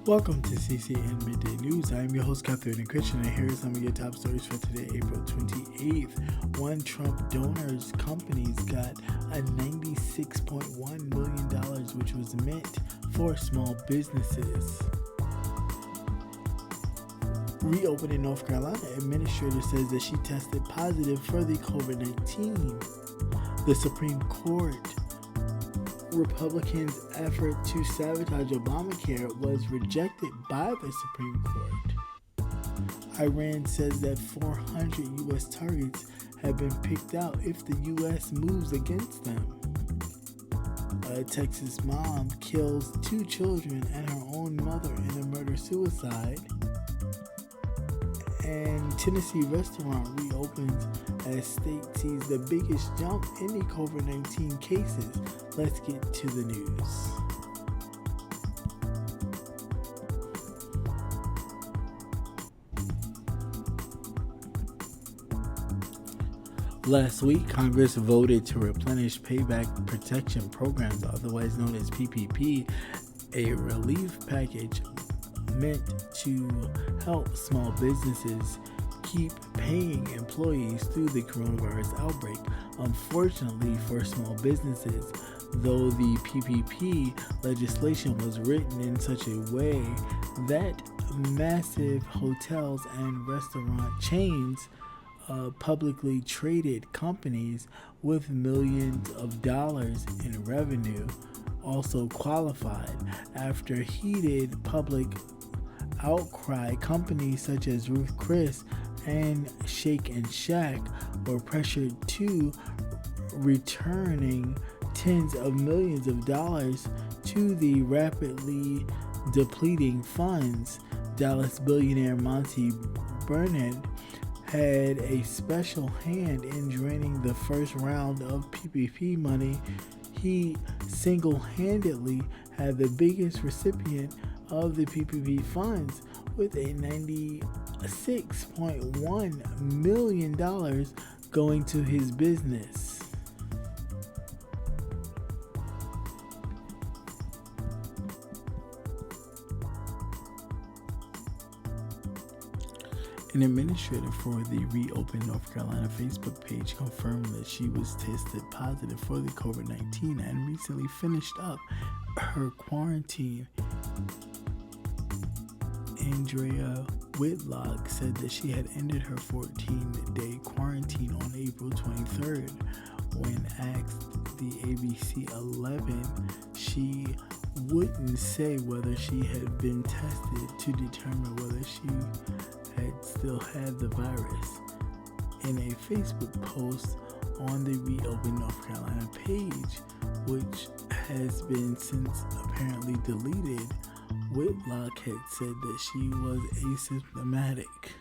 Welcome to CCN Midday News. I am your host, Catherine and Christian, and here are some of your top stories for today, April 28th. One Trump donors companies got a $96.1 million, which was meant for small businesses. Reopening North Carolina, administrator says that she tested positive for the COVID-19. The Supreme Court Republicans' effort to sabotage Obamacare was rejected by the Supreme Court. Iran says that 400 U.S. targets have been picked out if the U.S. moves against them. A Texas mom kills 2 children and her own mother in a murder-suicide. And Tennessee restaurant reopens as state sees the biggest jump in the COVID-19 cases. Let's get to the news. Last week, Congress voted to replenish Payback Protection Programs, otherwise known as PPP, a relief package meant to help small businesses keep paying employees through the coronavirus outbreak. Unfortunately for small businesses, though the PPP legislation was written in such a way that massive hotels and restaurant chains, publicly traded companies with millions of dollars in revenue also qualified. After heated public outcry, companies such as Ruth Chris and Shake and Shack were pressured to returning tens of millions of dollars to the rapidly depleting funds. Dallas billionaire Monty Bernard had a special hand in draining the first round of PPP money. He single-handedly had the biggest recipient of the PPP funds with a $96.1 million going to his business. An administrator for the Reopen North Carolina Facebook page confirmed that she was tested positive for the COVID-19 and recently finished up her quarantine. Andrea Whitlock said that she had ended her 14-day quarantine on April 23rd. When asked the ABC 11, she wouldn't say whether she had been tested to determine whether she had still had the virus. In a Facebook post on the Reopen North Carolina page, which has been since apparently deleted, Whitlock had said that she was asymptomatic.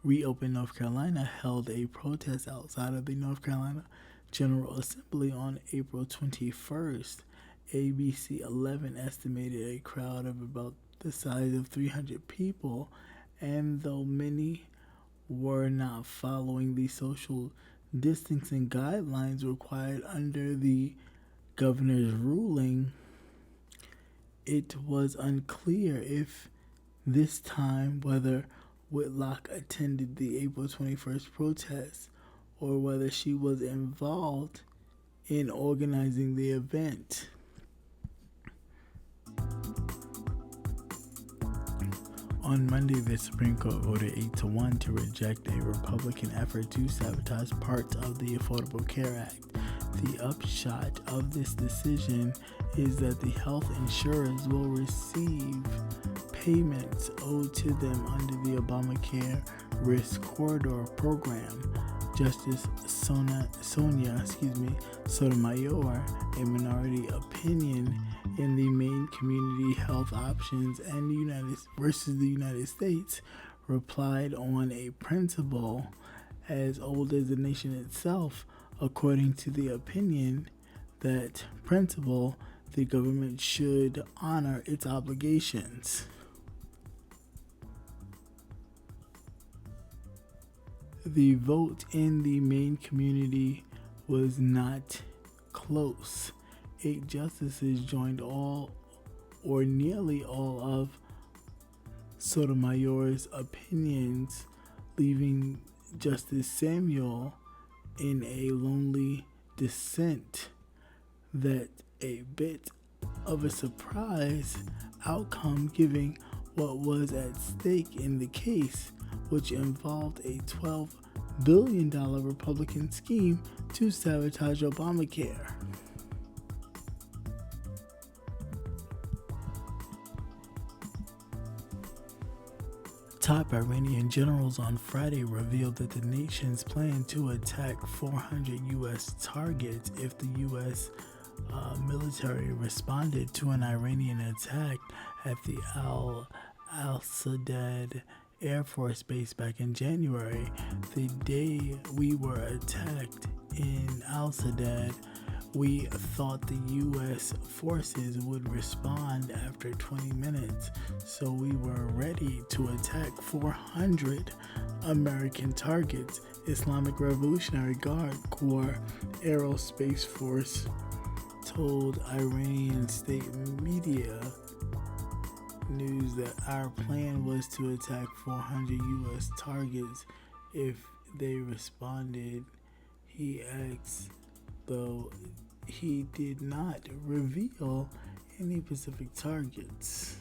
Reopen North Carolina held a protest outside of the North Carolina General Assembly on April 21st. ABC 11 estimated a crowd of about the size of 300 people, and though many were not following the social distancing guidelines required under the governor's ruling, it was unclear if this time whether Whitlock attended the April 21st protest or whether she was involved in organizing the event. On Monday, the Supreme Court voted 8-1 to reject a Republican effort to sabotage parts of the Affordable Care Act. The upshot of this decision is that the health insurers will receive payments owed to them under the Obamacare Risk Corridor program. Justice Sonia Sotomayor, a minority opinion in the Maine Community Health Options and the United States, replied on a principle as old as the nation itself. According to the opinion, that principle, the government should honor its obligations. The vote in the Maine community was not close. 8 justices joined all or nearly all of Sotomayor's opinions, leaving Justice Samuel in a lonely dissent. That a bit of a surprise outcome given what was at stake in the case, which involved a $12 billion Republican scheme to sabotage Obamacare. Top Iranian generals on Friday revealed that the nation's plan to attack 400 U.S. targets if the U.S. Military responded to an Iranian attack at the Al-Sadad Air Force Base back in January. The day we were attacked in Al-Sadad, we thought the U.S. forces would respond after 20 minutes, so we were ready to attack 400 American targets, Islamic Revolutionary Guard Corps Aerospace Force told Iranian state media news that our plan was to attack 400 U.S. targets if they responded. He adds, though he did not reveal any specific targets.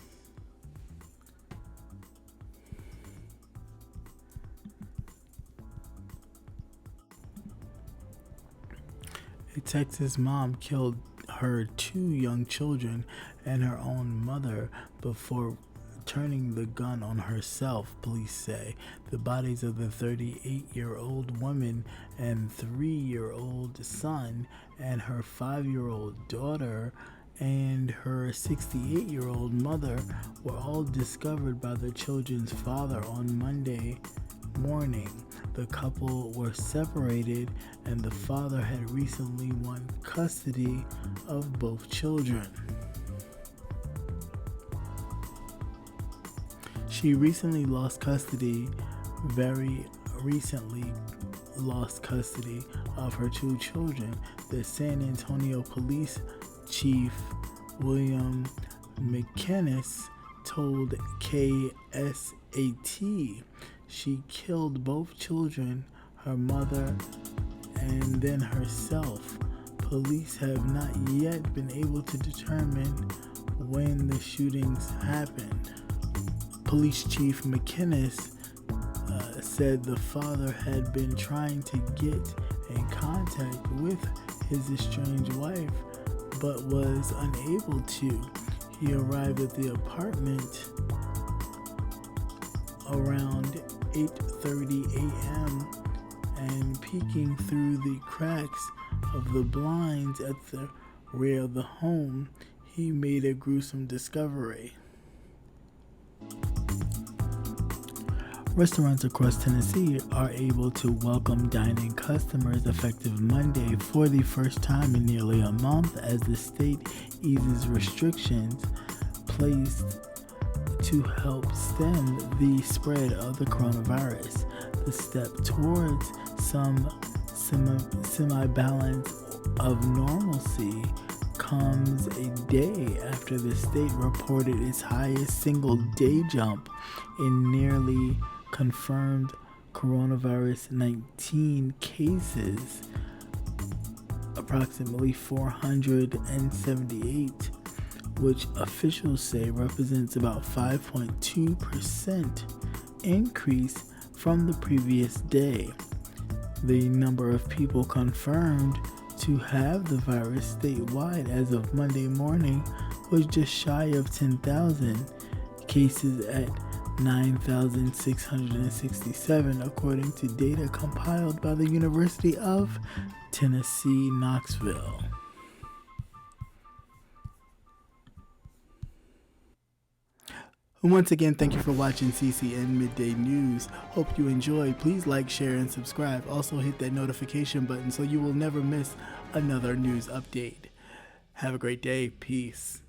A Texas mom killed her 2 young children and her own mother before turning the gun on herself, police say. The bodies of the 38-year-old woman and 3-year-old son and her 5-year-old daughter and her 68-year-old mother were all discovered by the children's father on Monday morning. The couple were separated and the father had recently won custody of both children. She very recently lost custody of her 2 children, the San Antonio Police Chief William McInnes told KSAT. She killed both children, her mother, and then herself. Police have not yet been able to determine when the shootings happened. Police Chief McInnes said the father had been trying to get in contact with his estranged wife, but was unable to. He arrived at the apartment around 8:30 a.m. and peeking through the cracks of the blinds at the rear of the home, he made a gruesome discovery. Restaurants across Tennessee are able to welcome dine-in customers effective Monday for the first time in nearly a month as the state eases restrictions placed to help stem the spread of the coronavirus. The step towards some semi-balance of normalcy comes a day after the state reported its highest single-day jump in nearly confirmed coronavirus-19 cases, approximately 478, which officials say represents about 5.2% increase from the previous day. The number of people confirmed to have the virus statewide as of Monday morning was just shy of 10,000, cases at 9,667 according to data compiled by the University of Tennessee, Knoxville. Once again, thank you for watching CCN Midday News. Hope you enjoy. Please like, share, and subscribe. Also hit that notification button so you will never miss another news update. Have a great day. Peace.